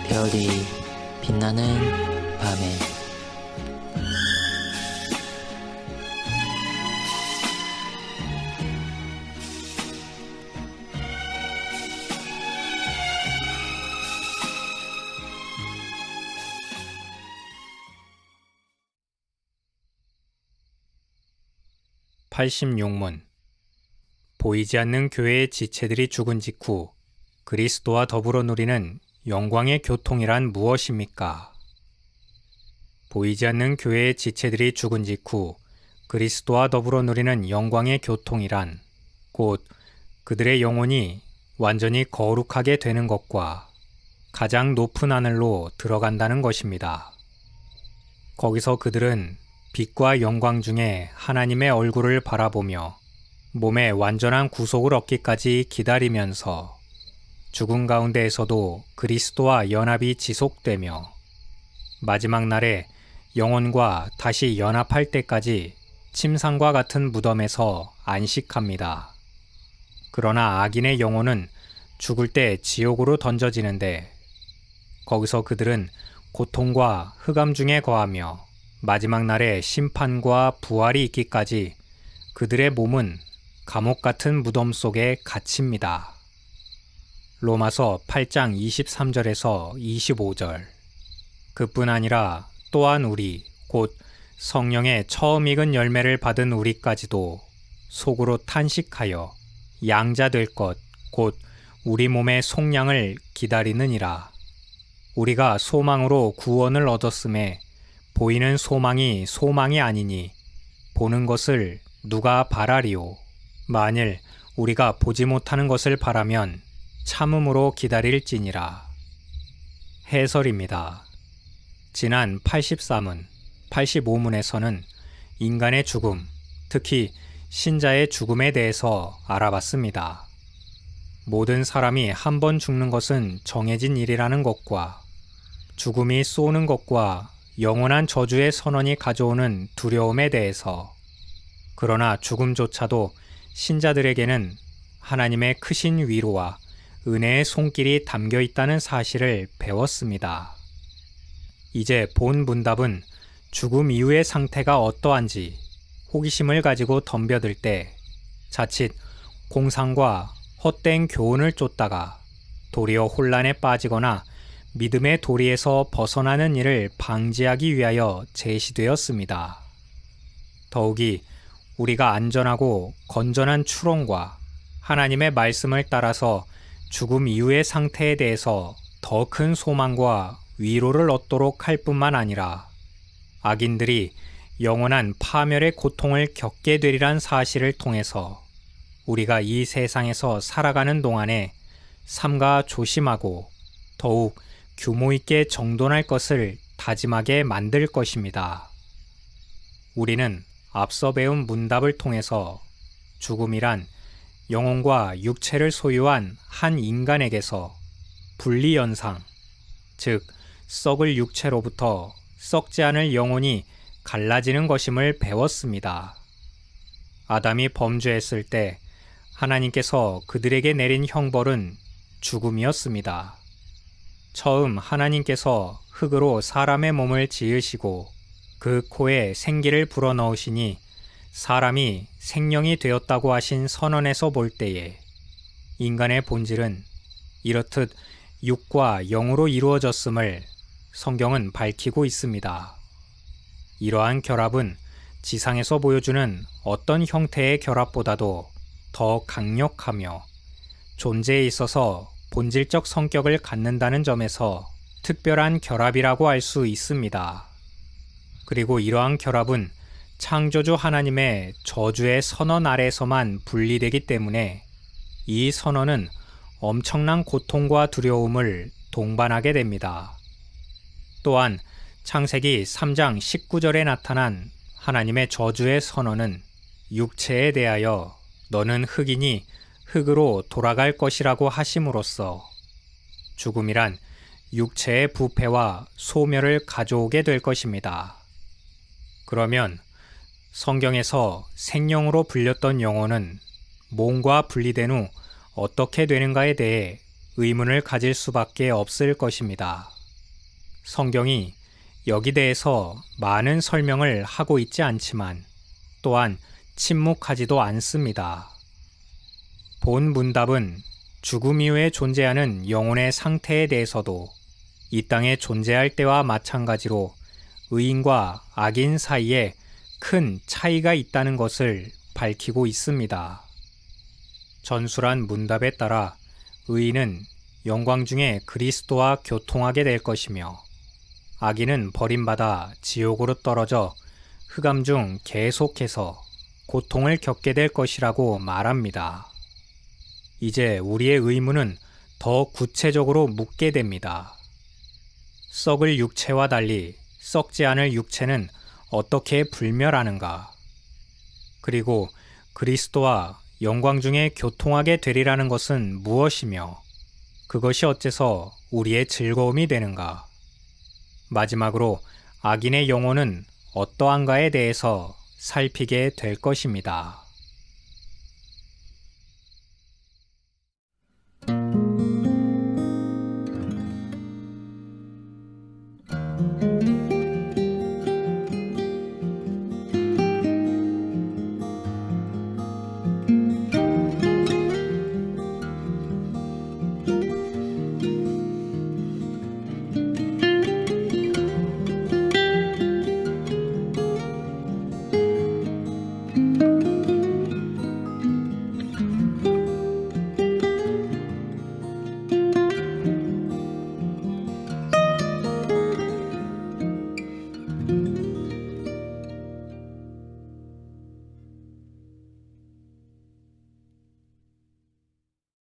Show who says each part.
Speaker 1: 별이 빛나는 밤에
Speaker 2: (86문) 보이지 않는 교회의 지체들이 죽은 직후 그리스도와 더불어 누리는 영광의 교통이란 무엇입니까? 보이지 않는 교회의 지체들이 죽은 직후 그리스도와 더불어 누리는 영광의 교통이란 곧 그들의 영혼이 완전히 거룩하게 되는 것과 가장 높은 하늘로 들어간다는 것입니다. 거기서 그들은 빛과 영광 중에 하나님의 얼굴을 바라보며 몸의 완전한 구속을 얻기까지 기다리면서 죽음 가운데에서도 그리스도와 연합이 지속되며 마지막 날에 영혼과 다시 연합할 때까지 침상과 같은 무덤에서 안식합니다. 그러나 악인의 영혼은 죽을 때 지옥으로 던져지는데 거기서 그들은 고통과 흑암 중에 거하며 마지막 날에 심판과 부활이 있기까지 그들의 몸은 감옥 같은 무덤 속에 갇힙니다. 로마서 8장 23절에서 25절. 그뿐 아니라 또한 우리 곧 성령의 처음 익은 열매를 받은 우리까지도 속으로 탄식하여 양자 될 것 곧 우리 몸의 속량을 기다리느니라. 우리가 소망으로 구원을 얻었음에 보이는 소망이 소망이 아니니 보는 것을 누가 바라리요. 만일 우리가 보지 못하는 것을 바라면 참음으로 기다릴지니라. 해설입니다. 지난 83문, 85문에서는 인간의 죽음, 특히 신자의 죽음에 대해서 알아봤습니다. 모든 사람이 한 번 죽는 것은 정해진 일이라는 것과 죽음이 쏘는 것과 영원한 저주의 선언이 가져오는 두려움에 대해서, 그러나 죽음조차도 신자들에게는 하나님의 크신 위로와 은혜의 손길이 담겨 있다는 사실을 배웠습니다. 이제 본 문답은 죽음 이후의 상태가 어떠한지 호기심을 가지고 덤벼들 때 자칫 공상과 헛된 교훈을 쫓다가 도리어 혼란에 빠지거나 믿음의 도리에서 벗어나는 일을 방지하기 위하여 제시되었습니다. 더욱이 우리가 안전하고 건전한 추론과 하나님의 말씀을 따라서 죽음 이후의 상태에 대해서 더 큰 소망과 위로를 얻도록 할 뿐만 아니라 악인들이 영원한 파멸의 고통을 겪게 되리란 사실을 통해서 우리가 이 세상에서 살아가는 동안에 삼가 조심하고 더욱 규모 있게 정돈할 것을 다짐하게 만들 것입니다. 우리는 앞서 배운 문답을 통해서 죽음이란 영혼과 육체를 소유한 한 인간에게서 분리현상, 즉 썩을 육체로부터 썩지 않을 영혼이 갈라지는 것임을 배웠습니다. 아담이 범죄했을 때 하나님께서 그들에게 내린 형벌은 죽음이었습니다. 처음 하나님께서 흙으로 사람의 몸을 지으시고 그 코에 생기를 불어넣으시니 사람이 생명이 되었다고 하신 선언에서 볼 때에 인간의 본질은 이렇듯 육과 영으로 이루어졌음을 성경은 밝히고 있습니다. 이러한 결합은 지상에서 보여주는 어떤 형태의 결합보다도 더 강력하며 존재에 있어서 본질적 성격을 갖는다는 점에서 특별한 결합이라고 할 수 있습니다. 그리고 이러한 결합은 창조주 하나님의 저주의 선언 아래에서만 분리되기 때문에 이 선언은 엄청난 고통과 두려움을 동반하게 됩니다. 또한 창세기 3장 19절에 나타난 하나님의 저주의 선언은 육체에 대하여 너는 흙이니 흙으로 돌아갈 것이라고 하심으로써 죽음이란 육체의 부패와 소멸을 가져오게 될 것입니다. 그러면 성경에서 생령으로 불렸던 영혼은 몸과 분리된 후 어떻게 되는가에 대해 의문을 가질 수밖에 없을 것입니다. 성경이 여기 대해서 많은 설명을 하고 있지 않지만 또한 침묵하지도 않습니다. 본 문답은 죽음 이후에 존재하는 영혼의 상태에 대해서도 이 땅에 존재할 때와 마찬가지로 의인과 악인 사이에 큰 차이가 있다는 것을 밝히고 있습니다. 전술한 문답에 따라 의인은 영광 중에 그리스도와 교통하게 될 것이며 악인은 버림받아 지옥으로 떨어져 흑암 중 계속해서 고통을 겪게 될 것이라고 말합니다. 이제 우리의 의문은 더 구체적으로 묻게 됩니다. 썩을 육체와 달리 썩지 않을 육체는 어떻게 불멸하는가? 그리고 그리스도와 영광 중에 교통하게 되리라는 것은 무엇이며 그것이 어째서 우리의 즐거움이 되는가? 마지막으로 악인의 영혼은 어떠한가에 대해서 살피게 될 것입니다.